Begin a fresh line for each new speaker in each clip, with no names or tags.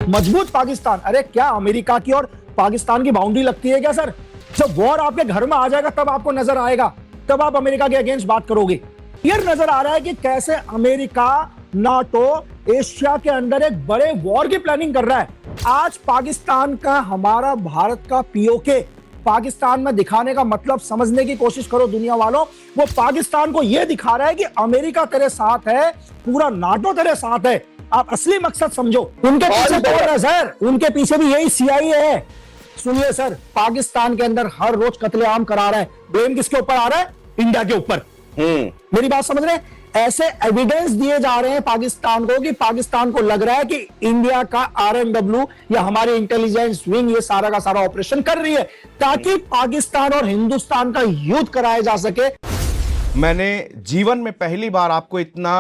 मजबूत पाकिस्तान। अरे क्या अमेरिका की और पाकिस्तान की बाउंड्री लगती है क्या सर? जब वॉर आपके घर में आ जाएगा तब आपको नजर आएगा, तब आप अमेरिका के अगेंस्ट बात करोगे। क्लियर नजर आ रहा है कि कैसे अमेरिका, नाटो एशिया के अंदर एक बड़े वॉर की प्लानिंग कर रहा है। आज पाकिस्तान का, हमारा भारत का पीओके पाकिस्तान में दिखाने का मतलब समझने की कोशिश करो दुनिया वालों। वो पाकिस्तान को यह दिखा रहा है कि अमेरिका तेरे साथ है, पूरा नाटो तेरे साथ है। आप असली मकसद समझो। उनके पीछे कौन है सर? उनके पीछे भी यही सीआईए है। सुनिए सर, पाकिस्तान के अंदर हर रोज कत्लेआम करा रहा है। ब्लेम किसके ऊपर आ रहा है? इंडिया के ऊपर। मेरी बात समझ रहे हैं? ऐसे एविडेंस दिए जा रहे हैं पाकिस्तान को कि पाकिस्तान को लग रहा है कि इंडिया का आरएनडब्ल्यू या हमारी इंटेलिजेंस विंग ये सारा का सारा ऑपरेशन कर रही है ताकि पाकिस्तान और हिंदुस्तान का युद्ध कराया जा सके।
मैंने जीवन में पहली बार आपको इतना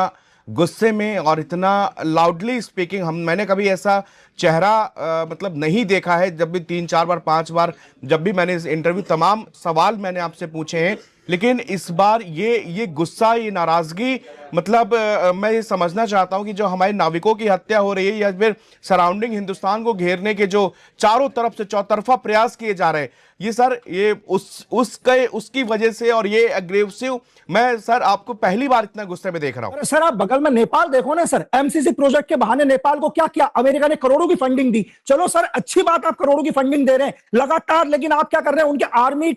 गुस्से में और इतना लाउडली स्पीकिंग मैंने कभी ऐसा चेहरा मतलब नहीं देखा है। जब भी 3-4 बार 5 बार जब भी मैंने इस इंटरव्यू तमाम सवाल मैंने आपसे पूछे हैं, लेकिन इस बार ये गुस्सा, ये नाराजगी, मतलब मैं ये समझना चाहता हूं कि जो हमारे नाविकों की हत्या हो रही है या फिर सराउंडिंग हिंदुस्तान को घेरने के जो चारों तरफ से चौतरफा प्रयास किए जा रहे हैं, ये सर ये उसकी वजह से, और ये अग्रेसिव, मैं सर आपको पहली बार इतना गुस्से में देख रहा हूं।
सर आप बगल में नेपाल देखो ना सर, एमसीसी प्रोजेक्ट के बहाने नेपाल को क्या किया? अमेरिका ने करोड़ों की फंडिंग दी। चलो सर, अच्छी बात, आप करोड़ों की फंडिंग दे रहे हैं लगातार, लेकिन आप क्या कर रहे हैं? उनके आर्मी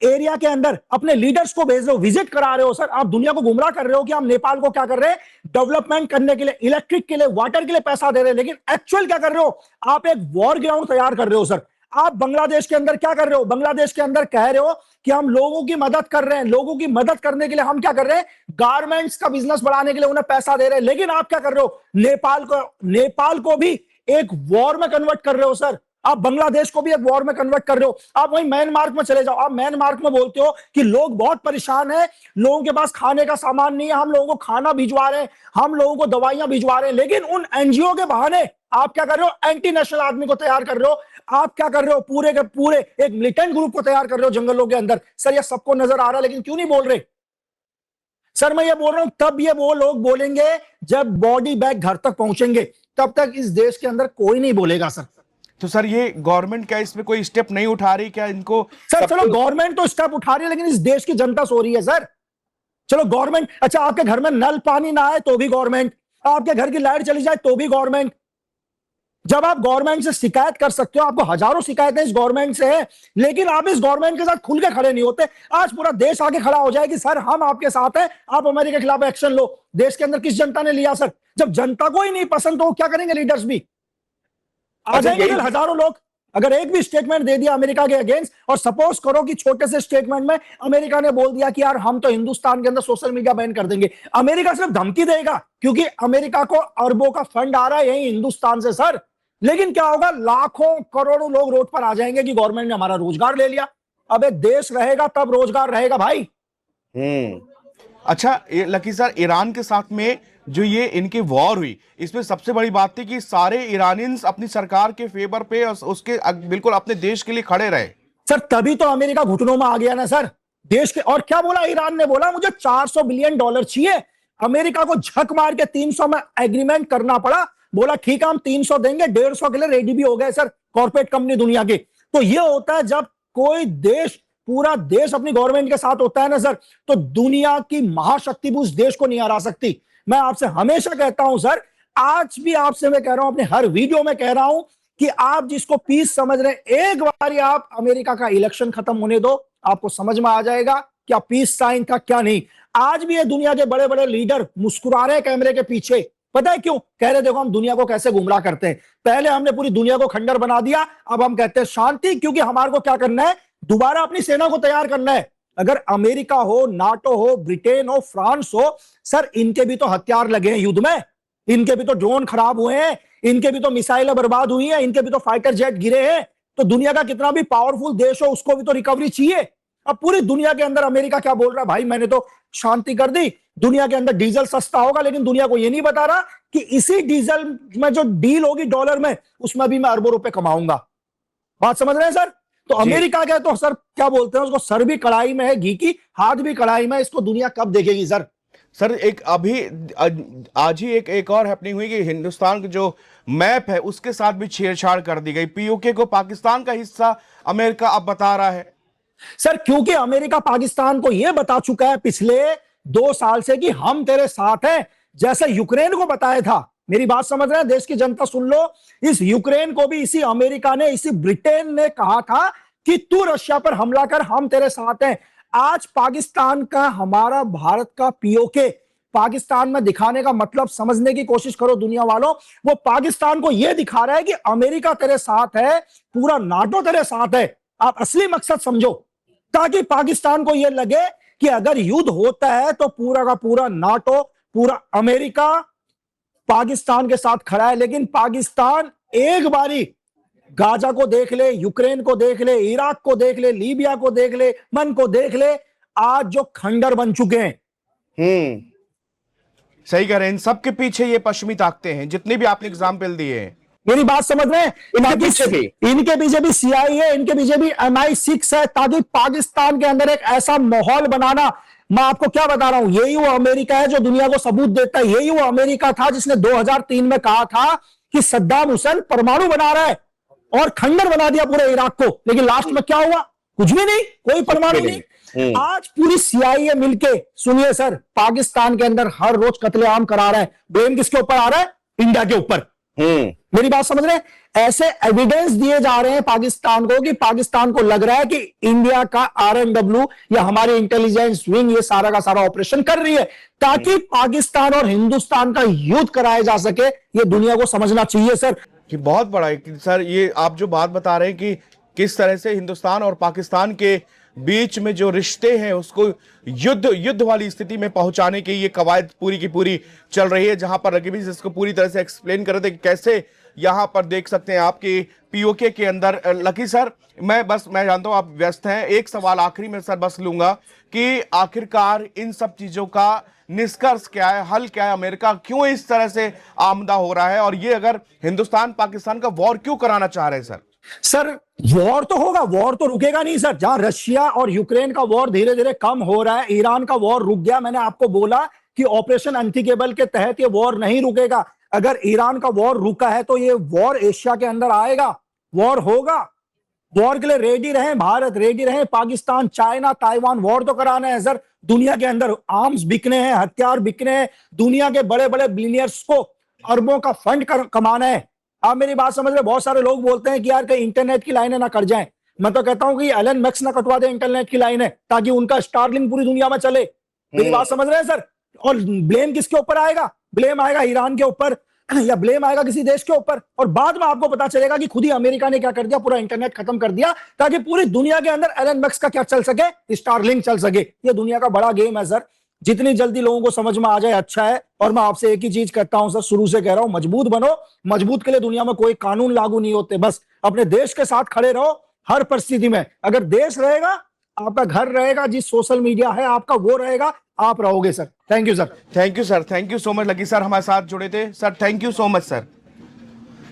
एरिया के अंदर अपने लीडर्स को भेज रहे हो, विजिट करा रहे हो। सर आप दुनिया को गुमराह कर रहे हो कि हम नेपाल को क्या कर रहे हैं? डेवलपमेंट करने के लिए, इलेक्ट्रिक के लिए, वाटर के लिए पैसा दे रहे हैं, लेकिन एक्चुअल क्या कर रहे हो? आप एक वॉर ग्राउंड तैयार कर रहे हो। सर आप बांग्लादेश के अंदर क्या कर रहे हो? बांग्लादेश के अंदर कह रहे हो कि हम लोगों की मदद कर रहे हैं, लोगों की मदद करने के लिए हम क्या कर रहे हैं? गारमेंट्स का बिजनेस बढ़ाने के लिए उन्हें पैसा दे रहे हैं, लेकिन आप क्या कर रहे हो? नेपाल को भी एक वॉर में कन्वर्ट कर रहे हो। सर आप बांग्लादेश को भी एक वॉर में कन्वर्ट कर रहे हो। आप वहीं म्यांमार में चले जाओ, आप म्यांमार में बोलते हो कि लोग बहुत परेशान हैं, लोगों के पास खाने का सामान नहीं है, हम लोगों को खाना भिजवा रहे हैं, हम लोगों को दवाइयां भिजवा रहे हैं, लेकिन उन एनजीओ के बहाने आप क्या कर रहे हो? एंटी नेशनल आदमी को तैयार कर रहे हो। आप क्या कर रहे हो? पूरे के पूरे एक मिलिटेंट ग्रुप को तैयार कर रहे हो जंगलों के अंदर। सर ये सबको नजर आ रहा है, लेकिन क्यों नहीं बोल रहे? सर मैं ये बोल रहा हूं, तब ये वो लोग बोलेंगे जब बॉडी बैग घर तक पहुंचेंगे, तब तक इस देश के अंदर कोई नहीं बोलेगा। सर
तो सर ये गवर्नमेंट क्या इसमें कोई स्टेप नहीं उठा रही क्या? इनको
सर चलो गवर्नमेंट तो स्टेप उठा रही है, लेकिन इस देश की जनता सो रही है। सर चलो गवर्नमेंट, अच्छा आपके घर में नल पानी ना आए तो भी गवर्नमेंट, आपके घर की लाइट चली जाए तो भी गवर्नमेंट। जब आप गवर्नमेंट से शिकायत कर सकते हो, आपको हजारों शिकायतें इस गवर्नमेंट से है, लेकिन आप इस गवर्नमेंट के साथ खुल के खड़े नहीं होते। आज पूरा देश आगे खड़ा हो जाए कि सर हम आपके साथ हैं, आप अमेरिका के खिलाफ एक्शन लो। देश के अंदर किस जनता ने लिया? सर जब जनता को ही नहीं पसंद तो क्या करेंगे लीडर्स भी? आ जाएंगे फिर हजारों लोग। अगर एक भी स्टेटमेंट दे दिया अमेरिका के अगेंस्ट, और सपोज करो कि छोटे से स्टेटमेंट में अमेरिका ने बोल दिया कि यार हम तो हिंदुस्तान के अंदर सोशल मीडिया बैन कर देंगे, अमेरिका सिर्फ धमकी देगा, क्योंकि अमेरिका को अरबों का फंड आ रहा है यही हिंदुस्तान से। सर लेकिन क्या होगा? लाखों करोड़ों लोग रोड पर आ जाएंगे कि गवर्नमेंट ने हमारा रोजगार ले लिया। अब एक देश रहेगा तब रोजगार रहेगा भाई।
अच्छा लकी सर, ईरान के साथ में जो ये इनकी वॉर हुई, इसमें सबसे बड़ी बात थी कि सारे ईरानियंस अपनी सरकार के फेवर पे और उसके बिल्कुल अपने देश के लिए खड़े रहे।
सर तभी तो अमेरिका घुटनों में आ गया ना सर देश के। और क्या बोला ईरान ने? बोला मुझे $400 बिलियन चाहिए। अमेरिका को झक मार के 300 में एग्रीमेंट करना पड़ा। बोला ठीक है हम 300 देंगे, 150 के लिए रेडी भी हो गए सर कॉर्पोरेट कंपनी दुनिया के। तो ये होता है जब कोई देश, पूरा देश अपनी गवर्नमेंट के साथ होता है ना सर, तो दुनिया की महाशक्ति भी उस देश को नहीं हरा सकती। मैं आपसे हमेशा कहता हूं सर, आज भी आपसे मैं कह रहा हूं, अपने हर वीडियो में कह रहा हूं कि आप जिसको पीस समझ रहे हैं, एक बार आप अमेरिका का इलेक्शन खत्म होने दो, आपको समझ में आ जाएगा क्या पीस साइन था क्या नहीं। आज भी ये दुनिया के बड़े बड़े लीडर मुस्कुरा रहे हैं कैमरे के पीछे। पता है क्यों? कह रहे देखो हम दुनिया को कैसे गुमराह करते हैं। पहले हमने पूरी दुनिया को खंडर बना दिया, अब हम कहते हैं शांति, क्योंकि हमारे को क्या करना है? दोबारा अपनी सेना को तैयार करना है। अगर अमेरिका हो, नाटो हो, ब्रिटेन हो, फ्रांस हो, सर इनके भी तो हथियार लगे हैं युद्ध में, इनके भी तो ड्रोन खराब हुए हैं, इनके भी तो मिसाइलें बर्बाद हुई हैं, इनके भी तो फाइटर जेट गिरे हैं। तो दुनिया का कितना भी पावरफुल देश हो, उसको भी तो रिकवरी चाहिए। अब पूरी दुनिया के अंदर अमेरिका क्या बोल रहा है? भाई मैंने तो शांति कर दी, दुनिया के अंदर डीजल सस्ता होगा, लेकिन दुनिया को यह नहीं बता रहा कि इसी डीजल में जो डील होगी डॉलर में, उसमें भी मैं अरबों रुपए कमाऊंगा। बात समझ रहे हैं सर? तो अमेरिका क्या, तो सर क्या बोलते हैं उसको, सर भी कढ़ाई में है घी की, हाथ भी कढ़ाई में, इसको दुनिया कब देखेगी सर?
सर एक अभी आज ही एक और हैपनिंग हुई कि हिंदुस्तान के जो मैप है उसके साथ भी छेड़छाड़ कर दी गई। पीओके को पाकिस्तान का हिस्सा अमेरिका अब बता रहा है।
सर क्योंकि अमेरिका पाकिस्तान को यह बता चुका है पिछले 2 साल से कि हम तेरे साथ हैं, जैसे यूक्रेन को बताया था। मेरी बात समझ रहे हैं देश की जनता, सुन लो, इस यूक्रेन को भी इसी अमेरिका ने, इसी ब्रिटेन ने कहा था कि तू रशिया पर हमला कर, हम तेरे साथ हैं। आज पाकिस्तान का, हमारा भारत का पीओके पाकिस्तान में दिखाने का मतलब समझने की कोशिश करो दुनिया वालों। वो पाकिस्तान को यह दिखा रहा है कि अमेरिका तेरे साथ है, पूरा नाटो तेरे साथ है। आप असली मकसद समझो, ताकि पाकिस्तान को यह लगे कि अगर युद्ध होता है तो पूरा का पूरा नाटो, पूरा अमेरिका पाकिस्तान के साथ खड़ा है। लेकिन पाकिस्तान एक बारी गाजा को देख ले, यूक्रेन को देख ले, इराक को देख ले, लीबिया को देख ले, मन को देख ले, आज जो खंडर बन चुके हैं।
सही कह रहे हैं। इन सब के पीछे ये पश्चिमी ताकतें हैं, जितने भी आपने एग्जाम्पल दिए हैं।
मेरी बात समझ रहे हैं? इनके पीछे भी CIA, इनके पीछे भी MI6 है, ताकि पाकिस्तान के अंदर एक ऐसा माहौल बनाना। मैं आपको क्या बता रहा हूं, यही वो अमेरिका है जो दुनिया को सबूत देता है। यही वो अमेरिका था जिसने 2003 में कहा था कि सद्दाम हुसैन परमाणु बना रहा है, और खंडर बना दिया पूरे इराक को। लेकिन लास्ट में क्या हुआ? कुछ भी नहीं, कोई परमाणु नहीं। आज पूरी CIA मिलके, सुनिए सर, पाकिस्तान के अंदर हर रोज कत्लेआम करा रहा है। ब्लेम किसके ऊपर आ रहा है? इंडिया के ऊपर। मेरी बात समझ रहे हैं? ऐसे एविडेंस दिए जा रहे हैं पाकिस्तान को कि पाकिस्तान को लग रहा है कि इंडिया का RNW या हमारी इंटेलिजेंस विंग ये सारा का सारा ऑपरेशन कर रही है, ताकि पाकिस्तान और हिंदुस्तान का युद्ध कराया जा सके। ये दुनिया को समझना चाहिए सर।
कि बहुत बड़ा है सर, ये आप जो बात बता रहे हैं कि किस तरह से हिंदुस्तान और पाकिस्तान के बीच में जो रिश्ते हैं उसको युद्ध वाली स्थिति में पहुंचाने की ये कवायद पूरी की पूरी चल रही है। जहां पर रकीब इसको पूरी तरह से एक्सप्लेन कर रहे थे कि कैसे यहां पर देख सकते हैं आपके पीओके के अंदर। लकी सर, मैं जानता हूं आप व्यस्त हैं, एक सवाल आखिरी में सर बस लूंगा कि आखिरकार इन सब चीजों का निष्कर्ष क्या है, हल क्या है? अमेरिका क्यों इस तरह से आमदा हो रहा है, और ये अगर हिंदुस्तान पाकिस्तान का वॉर क्यों कराना चाह रहे हैं सर?
सर वॉर तो होगा, वॉर तो रुकेगा नहीं सर। जहां रशिया और यूक्रेन का वॉर धीरे धीरे कम हो रहा है, ईरान का वॉर रुक गया। मैंने आपको बोला कि ऑपरेशन अनथिंकेबल के तहत ये वॉर नहीं रुकेगा। अगर ईरान का वॉर रुका है तो ये वॉर एशिया के अंदर आएगा, वॉर होगा। वॉर के लिए रेडी रहे, भारत रेडी रहे, पाकिस्तान, चाइना, ताइवान, वॉर तो कराना है सर। दुनिया के अंदर आर्म्स बिकने हैं, हथियार बिकने हैं, दुनिया के बड़े बड़े बिलियनियर्स को अरबों का फंड कमाना है। आप मेरी बात समझ रहे? बहुत सारे लोग बोलते हैं कि यार कहीं इंटरनेट की लाइनें ना कट जाएं। मैं तो कहता हूं कि एलन मैक्स ना कटवा दे इंटरनेट की लाइनें, ताकि उनका स्टारलिंक पूरी दुनिया में चले। मेरी बात समझ रहे हैं सर? और ब्लेम किसके ऊपर आएगा? ब्लेम आएगा ईरान के ऊपर, या ब्लेम आएगा किसी देश के ऊपर, और बाद में आपको पता चलेगा कि खुद ही अमेरिका ने क्या कर दिया, पूरा इंटरनेट खत्म कर दिया, ताकि पूरी दुनिया के अंदर एलन मैक्स का क्या चल सके, स्टारलिंक चल सके। ये दुनिया का बड़ा गेम है सर। जितनी जल्दी लोगों को समझ में आ जाए अच्छा है। और मैं आपसे एक ही चीज कहता हूं सर, शुरू से कह रहा हूं, मजबूत बनो। मजबूत के लिए दुनिया में कोई कानून लागू नहीं होते, बस अपने देश के साथ खड़े रहो हर परिस्थिति में। अगर देश रहेगा, आपका घर रहेगा, जिस सोशल मीडिया है आपका वो रहेगा, आप रहोगे sir. Thank you sir.
Thank you sir, thank you so much. Lucky sir हमारे साथ जुड़े थे sir, thank you so much sir.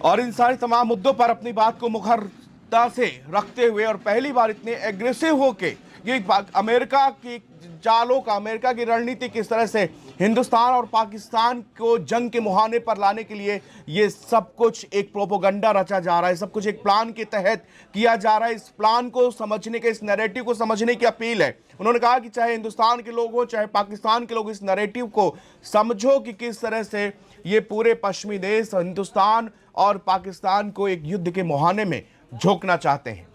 और इन सारे तमाम मुद्दों पर अपनी बात को मुखरता से रखते हुए और पहली बार इतने एग्रेसिव होके ये अमेरिका की चालों का, अमेरिका की रणनीति किस तरह से हिंदुस्तान और पाकिस्तान को जंग के मुहाने पर लाने के लिए ये सब कुछ एक प्रोपोगंडा रचा जा रहा है, सब कुछ एक प्लान के तहत किया जा रहा है। इस प्लान को समझने के, इस नैरेटिव को समझने की अपील है। उन्होंने कहा कि चाहे हिंदुस्तान के लोग हो चाहे पाकिस्तान के लोग, इस नैरेटिव को समझो कि किस तरह से ये पूरे पश्चिमी देश हिंदुस्तान और पाकिस्तान को एक युद्ध के मुहाने में झोंकना चाहते हैं।